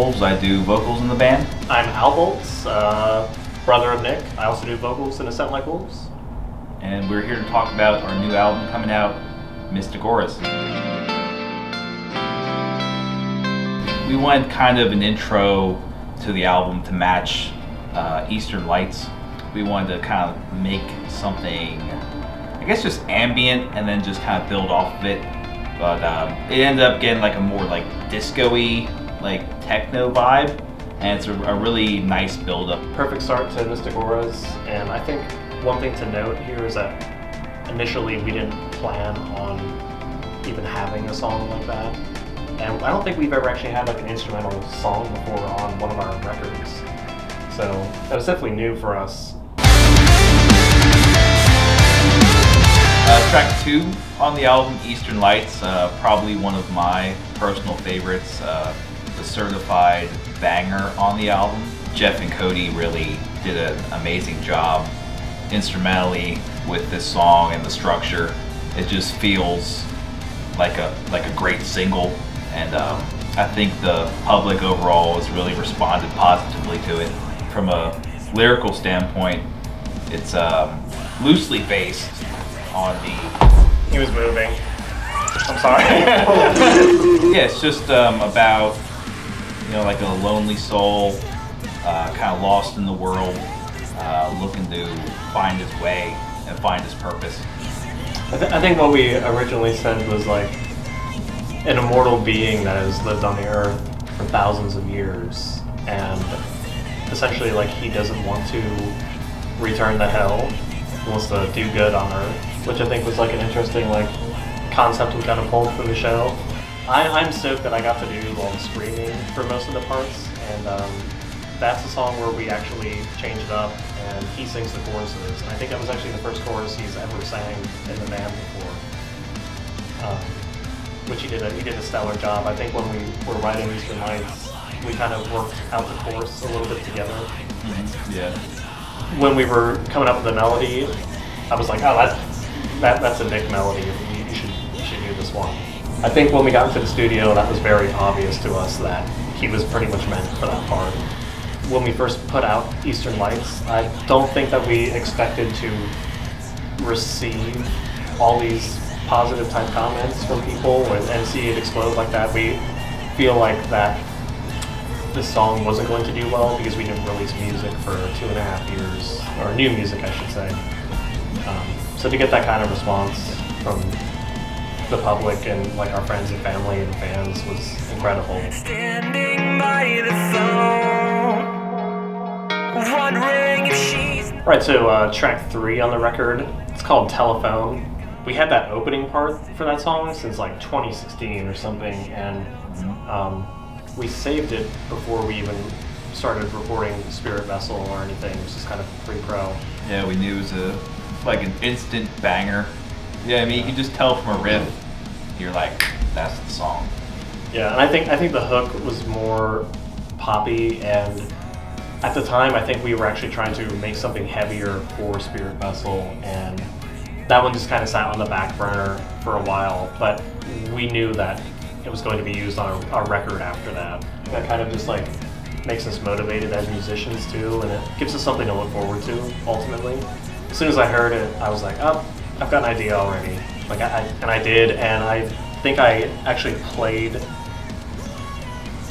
Wolves. I do vocals in the band. I'm Al Bolts, brother of Nick. I also do vocals in A Scent Like Wolves. And we're here to talk about our new album coming out, Mystic Auras. We wanted kind of an intro to the album to match Eastern Lights. We wanted to kind of make something, I guess, just ambient and then just kind of build off of it. But it ended up getting like a more like disco-y, like techno vibe, and it's a really nice build-up. Perfect start to Mystic Auras, and I think one thing to note here is that initially we didn't plan on even having a song like that, and I don't think we've ever actually had like an instrumental song before on one of our records, so that was definitely new for us. Track 2 on the album, Eastern Lights, probably one of my personal favorites, the certified banger on the album. Jeff and Cody really did an amazing job instrumentally with this song and the structure. It just feels like a great single, and I think the public overall has really responded positively to it. From a lyrical standpoint, it's loosely based on the... He was moving. I'm sorry. Yeah, it's just about, you know, like a lonely soul, kind of lost in the world, looking to find his way and find his purpose. I think what we originally said was like an immortal being that has lived on the earth for thousands of years, and essentially like he doesn't want to return to hell, he wants to do good on earth, which I think was like an interesting like concept we kind of pulled from the show. I'm stoked that I got to do all the screaming for most of the parts, and that's a song where we actually changed it up and he sings the choruses. And I think that was actually the first chorus he's ever sang in the band before, which he did a stellar job. I think when we were writing Eastern Lights, we kind of worked out the chorus a little bit together. Mm-hmm. Yeah. When we were coming up with the melody, I was like, oh, that's a Nick melody. You should do this one. I think when we got into the studio, that was very obvious to us that he was pretty much meant for that part. When we first put out Eastern Lights, I don't think that we expected to receive all these positive type comments from people and see it explode like that. We feel like that this song wasn't going to do well because we didn't release music for 2.5 years, or new music I should say. So to get that kind of response from the public and like our friends and family and fans was incredible. Standing by the phone, wondering if she's... Right, so track 3 on the record, it's called Telephone. We had that opening part for that song since like 2016 or something, and we saved it before we even started recording Spirit Vessel or anything. It was just kind of pre-pro. Yeah, we knew it was like an instant banger. Yeah, I mean, you can just tell from a riff, you're like, that's the song. Yeah, and I think the hook was more poppy, and at the time I think we were actually trying to make something heavier for Spirit Vessel, and that one just kind of sat on the back burner for a while, but we knew that it was going to be used on our record after that. That kind of just like makes us motivated as musicians too, and it gives us something to look forward to ultimately. As soon as I heard it, I was like, oh, I've got an idea already. Like I did, and I think I actually played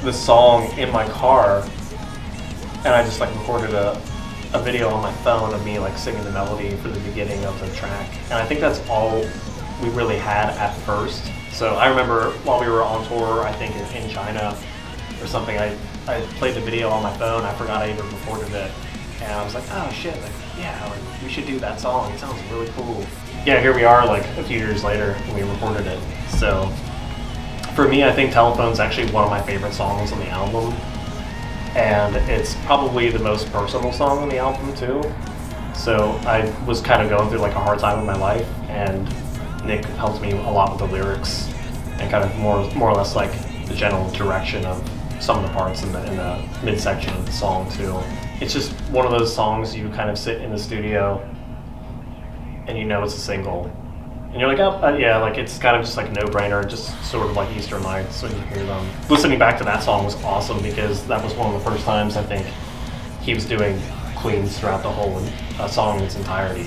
the song in my car, and I just like recorded a video on my phone of me like singing the melody for the beginning of the track. And I think that's all we really had at first. So I remember while we were on tour, I think in China or something, I played the video on my phone. I forgot I even recorded it, and I was like, oh shit, like, yeah, like, we should do that song. It sounds really cool. Yeah, here we are like a few years later and we recorded it. So for me, I think Telephone's actually one of my favorite songs on the album, and it's probably the most personal song on the album too. So I was kind of going through like a hard time in my life, and Nick helped me a lot with the lyrics and kind of more or less like the general direction of some of the parts in the midsection of the song too. It's just one of those songs you kind of sit in the studio and you know it's a single, And you're like, oh, yeah, like it's kind of just like a no-brainer, just sort of like Eastern Lights when you hear them. Listening back to that song was awesome because that was one of the first times I think he was doing cleans throughout the whole song in its entirety.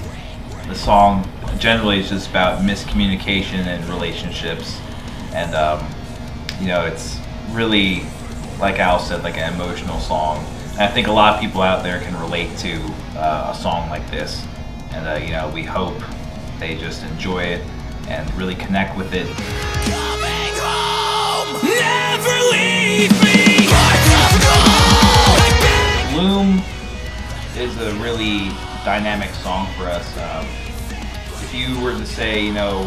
The song generally is just about miscommunication and relationships, and you know, it's really, like Al said, like an emotional song. And I think a lot of people out there can relate to a song like this, and you know, we hope they just enjoy it and really connect with it. Coming home, never leave me. Bloom is a really dynamic song for us. If you were to say, you know,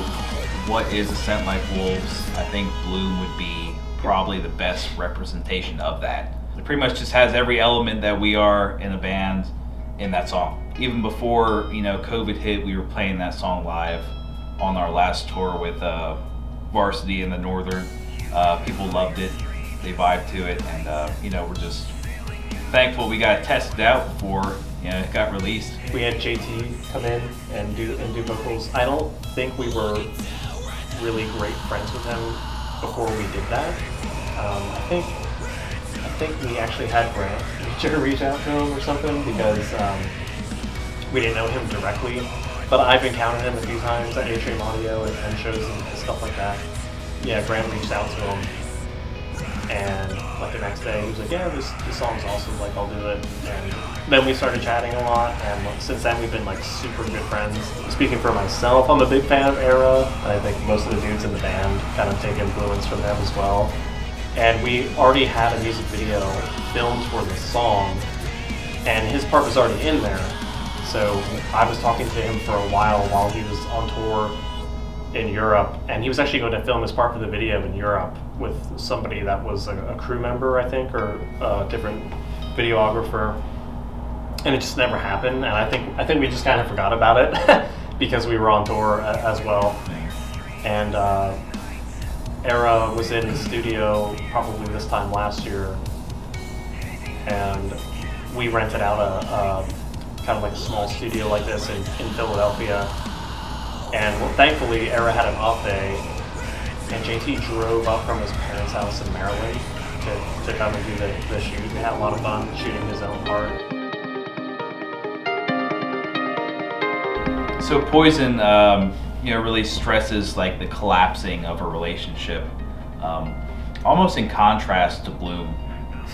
what is A Scent Like Wolves, I think Bloom would be probably the best representation of that. It pretty much just has every element that we are in a band in that song. Even before, you know, COVID hit, we were playing that song live on our last tour with Varsity in the Northern. People loved it, they vibed to it, and you know, we're just thankful we got it tested out before, you know, it got released. We had JT come in and do vocals. I don't think we were really great friends with him before we did that. I think we actually had Grant reach out to him or something because we didn't know him directly. But I've encountered him a few times at Atrium Audio and shows and stuff like that. Yeah, Grant reached out to him, and like the next day he was like, yeah, this song's awesome, like I'll do it. And then we started chatting a lot, and since then we've been like super good friends. Speaking for myself, I'm a big fan of Era, and I think most of the dudes in the band kind of take influence from them as well. And we already had a music video filmed for this song, and his part was already in there. So I was talking to him for a while he was on tour in Europe, and he was actually going to film his part for the video in Europe with somebody that was a crew member, I think, or a different videographer, and it just never happened. And I think we just kind of forgot about it because we were on tour as well. And Era was in the studio probably this time last year, and we rented out a kind of like a small studio like this in Philadelphia. And well, thankfully, Era had an off day, and JT drove up from his parents' house in Maryland to come and do the shoot. We had a lot of fun shooting his own part. So Poison, you know, really stresses like the collapsing of a relationship, almost in contrast to Bloom.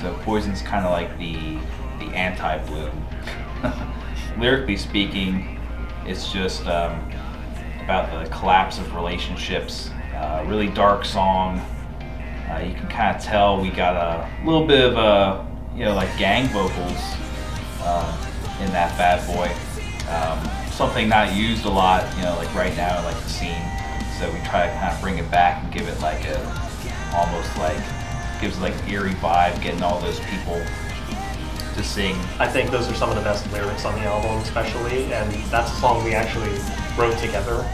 So Poison's kind of like the anti-Bloom. Lyrically speaking, it's just about the collapse of relationships. Really dark song. You can kind of tell we got a little bit of you know, like gang vocals in that bad boy. Something not used a lot, you know, like right now in like the scene. So we try to kind of bring it back and give it like almost like, gives like eerie vibe, getting all those people to sing. I think those are some of the best lyrics on the album, especially, and that's a song we actually wrote together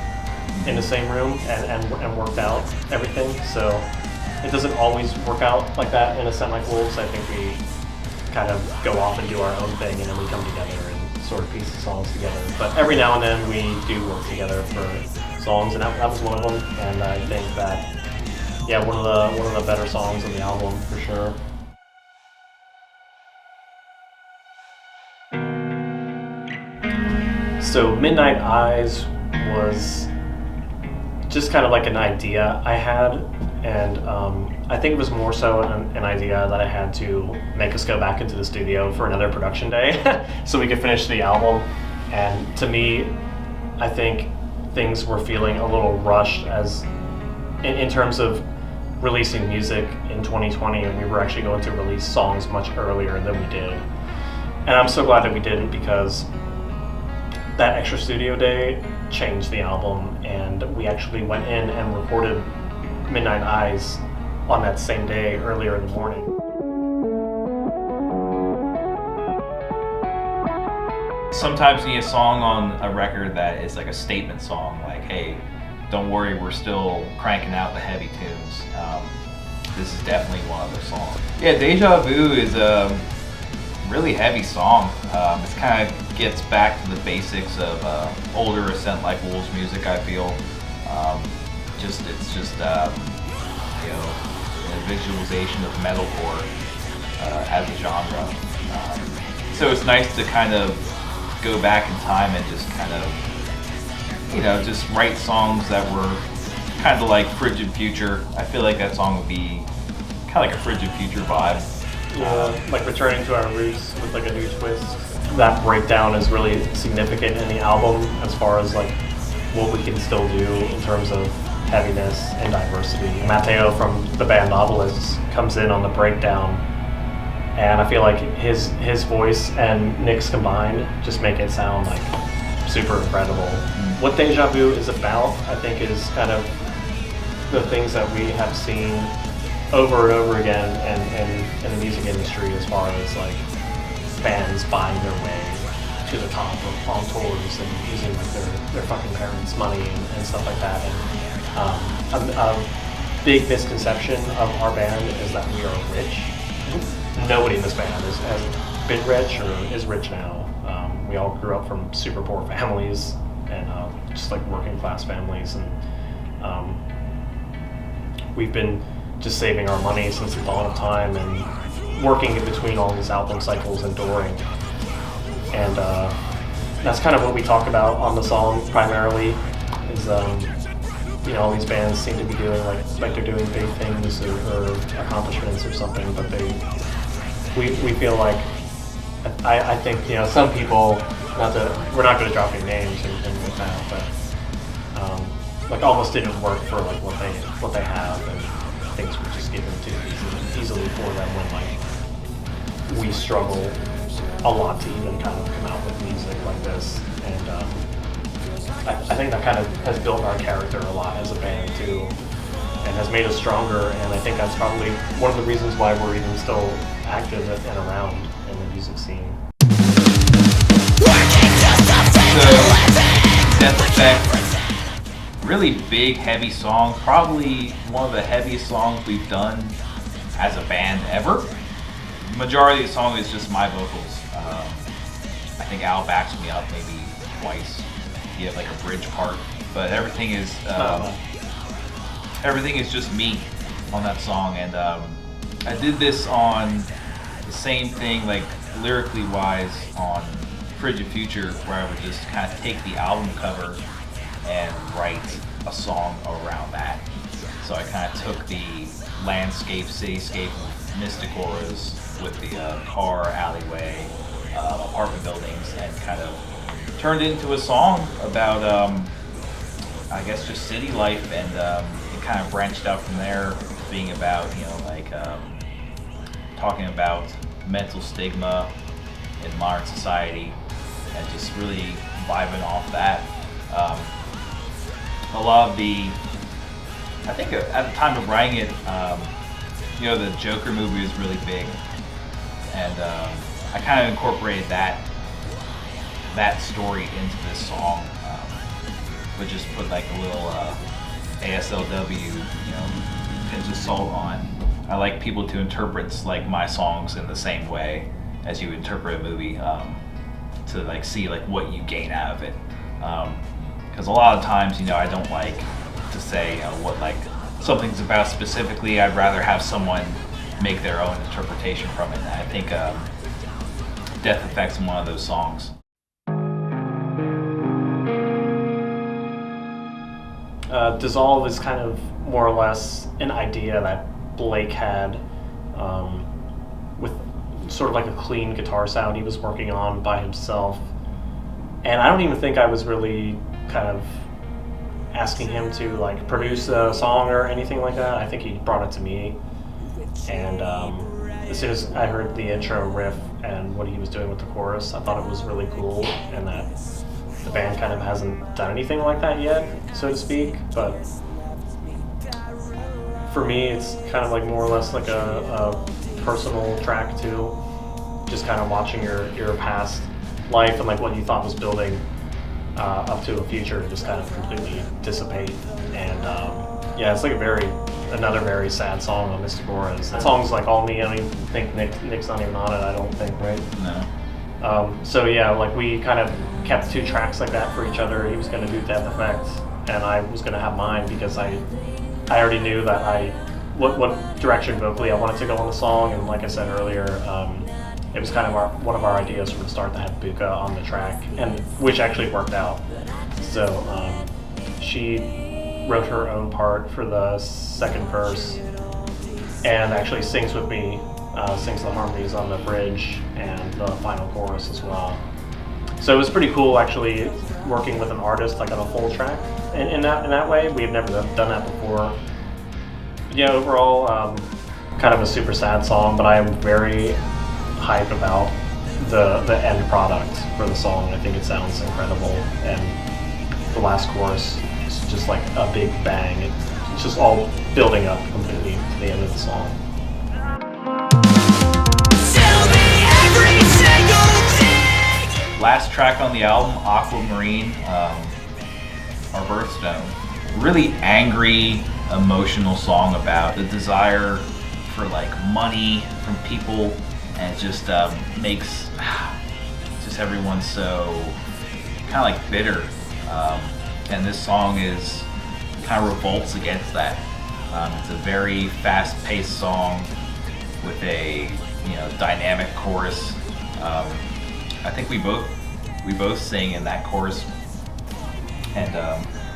in the same room and worked out everything. So it doesn't always work out like that in A Scent Like Wolves. I think we kind of go off and do our own thing, and then we come together and sort of piece the songs together. But every now and then we do work together for songs, and that was one of them. And I think that, yeah, one of the better songs on the album for sure. So Midnight Eyes was just kind of like an idea I had, and I think it was more so an idea that I had to make us go back into the studio for another production day so we could finish the album. And to me, I think things were feeling a little rushed as in terms of releasing music in 2020, and we were actually going to release songs much earlier than we did. And I'm so glad that we didn't, because that extra studio day changed the album, and we actually went in and recorded Midnight Eyes on that same day earlier in the morning. Sometimes you need a song on a record that is like a statement song, like, hey, don't worry, we're still cranking out the heavy tunes. This is definitely one of those songs. Yeah, Deja Vu is a really heavy song. It kind of gets back to the basics of older A Scent Like Wolves music, I feel. It's just you know, a visualization of metalcore as a genre. So it's nice to kind of go back in time and just kind of, you know, just write songs that were kind of like Frigid Future. I feel like that song would be kind of like a Frigid Future vibe. Yeah, like returning to our roots with like a new twist. That breakdown is really significant in the album as far as like what we can still do in terms of heaviness and diversity. Matteo from the band Novelists comes in on the breakdown, and I feel like his voice and Nick's combined just make it sound like super incredible. What Deja Vu is about, I think, is kind of the things that we have seen over and over again in the music industry, as far as like bands buying their way to the top of on tours and using like their fucking parents' money and stuff like that. And a big misconception of our band is that we are rich. Nobody in this band has been rich or is rich now. We all grew up from super poor families and just like working class families, and we've been just saving our money since the dawn of time and working in between all these album cycles and touring. And that's kind of what we talk about on the song primarily, is you know, all these bands seem to be doing like they're doing big things or accomplishments or something, but we feel like, I think, you know, some people, we're not going to drop any names or anything like that, but like almost didn't work for like what they have, and things were just given too easily for them when like we struggle a lot to even kind of come out with music like this. And I think that kind of has built our character a lot as a band too, and has made us stronger, and I think that's probably one of the reasons why we're even still active and around in the music scene. So, Death Effect, really big, heavy song, probably one of the heaviest songs we've done as a band ever. The majority of the song is just my vocals. I think Al backs me up maybe twice. You have like a bridge part, but everything is just me on that song. And I did this on the same thing, like lyrically wise, on Frigid Future, where I would just kind of take the album cover and write a song around that. So I kind of took the landscape, cityscape, mystic auras with the car, alleyway, apartment buildings, and kind of turned it into a song about, I guess, just city life, and it kind of branched out from there, being about, you know, like talking about mental stigma in modern society, and just really vibing off that. A lot of the, I think at the time of writing it, you know, the Joker movie was really big, and I kind of incorporated that story into this song, but just put like a little ASLW, you know, pinch of salt on. I like people to interpret like my songs in the same way as you interpret a movie, to like see like what you gain out of it. Because a lot of times, you know, I don't like to say, you know, what like something's about specifically. I'd rather have someone make their own interpretation from it. And I think Death Effect's one of those songs. Dissolve is kind of more or less an idea that Blake had, with sort of like a clean guitar sound he was working on by himself. And I don't even think I was really kind of asking him to like produce a song or anything like that. I think he brought it to me, and as soon as I heard the intro riff and what he was doing with the chorus, I thought it was really cool, and that the band kind of hasn't done anything like that yet, so to speak. But for me, it's kind of like more or less like a personal track too, just kind of watching your past life and like what you thought was building up to a future just kind of completely dissipate. And yeah, it's like another very sad song on Mystic Auras. That song's like all me. I don't even think Nick's not even on it, I don't think, right? No. So yeah, like we kind of kept two tracks like that for each other. He was going to do Death Effect, and I was going to have mine because I already knew that what direction vocally I wanted to go on the song, and like I said earlier, it was kind of one of our ideas from the start to have Buka on the track, and which actually worked out. So she wrote her own part for the second verse, and actually sings with me, sings the harmonies on the bridge and the final chorus as well. So it was pretty cool actually working with an artist like on a full track in that way. We had never done that before. Yeah, overall, kind of a super sad song, but I am very hyped about the end product for the song. I think it sounds incredible, and the last chorus is just like a big bang. It's just all building up completely to the end of the song. Tell me every single thing. Last track on the album, Aquamarine, our birthstone. Really angry, emotional song about the desire for like money from people, and it just makes just everyone so kind of like bitter. And this song is kind of revolts against that. It's a very fast-paced song with a dynamic chorus. I think we both sing in that chorus, and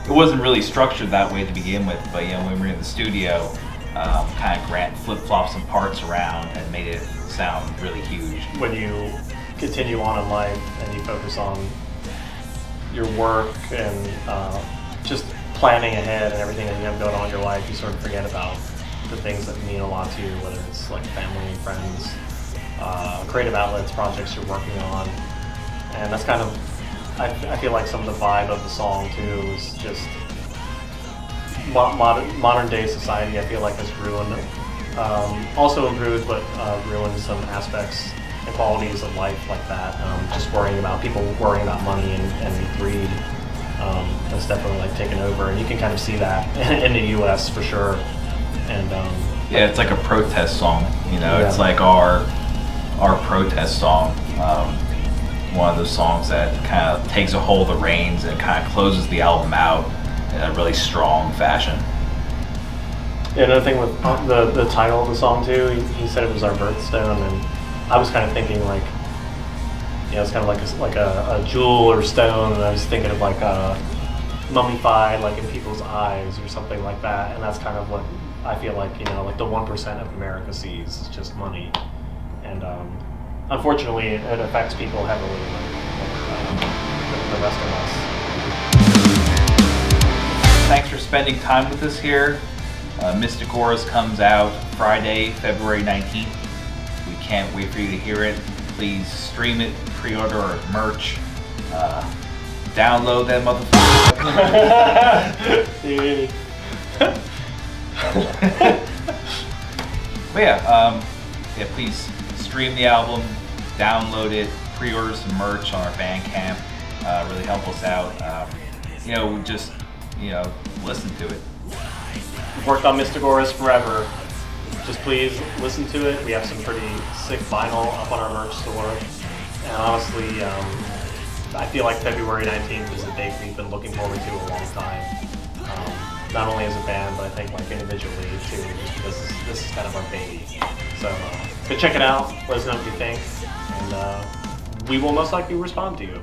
it wasn't really structured that way to begin with. But when we were in the studio, kind of Grant flip-flopped some parts around and made it sound really huge. When you continue on in life and you focus on your work and just planning ahead and everything that you have going on in your life, you sort of forget about the things that mean a lot to you, whether it's like family and friends, creative outlets, projects you're working on. And that's kind of, I feel like some of the vibe of the song too is just modern day society. I feel like has ruined, also improved, but ruined some aspects and qualities of life like that. Just worrying about people worrying about money and greed. That's definitely like taken over, and you can kind of see that in the U.S. for sure. And yeah, it's like a protest song. Yeah. It's like our protest song. One of those songs that kind of takes a hold of the reins and kind of closes the album out in a really strong fashion. Yeah, another thing with the title of the song too, he said it was our birthstone, and I was kind of thinking like, it's kind of like a jewel or stone, and I was thinking of like a mummified, like in people's eyes or something like that, and that's kind of what I feel like, like the 1% of America sees is just money, and unfortunately it affects people heavily, like the rest of us. Thanks for spending time with us here. Mystic Auras comes out Friday, February 19th. We can't wait for you to hear it. Please stream it, pre-order our merch, download that motherfucker. But yeah, please stream the album, download it, pre-order some merch on our Bandcamp. Really help us out. Just listen to it. We've worked on Mystic Auras forever. Just please listen to it. We have some pretty sick vinyl up on our merch store. And honestly, I feel like February 19th is a date we've been looking forward to a long time. Not only as a band, but I think like individually too, just because this is kind of our baby. So check it out, let us know what you think, and we will most likely respond to you.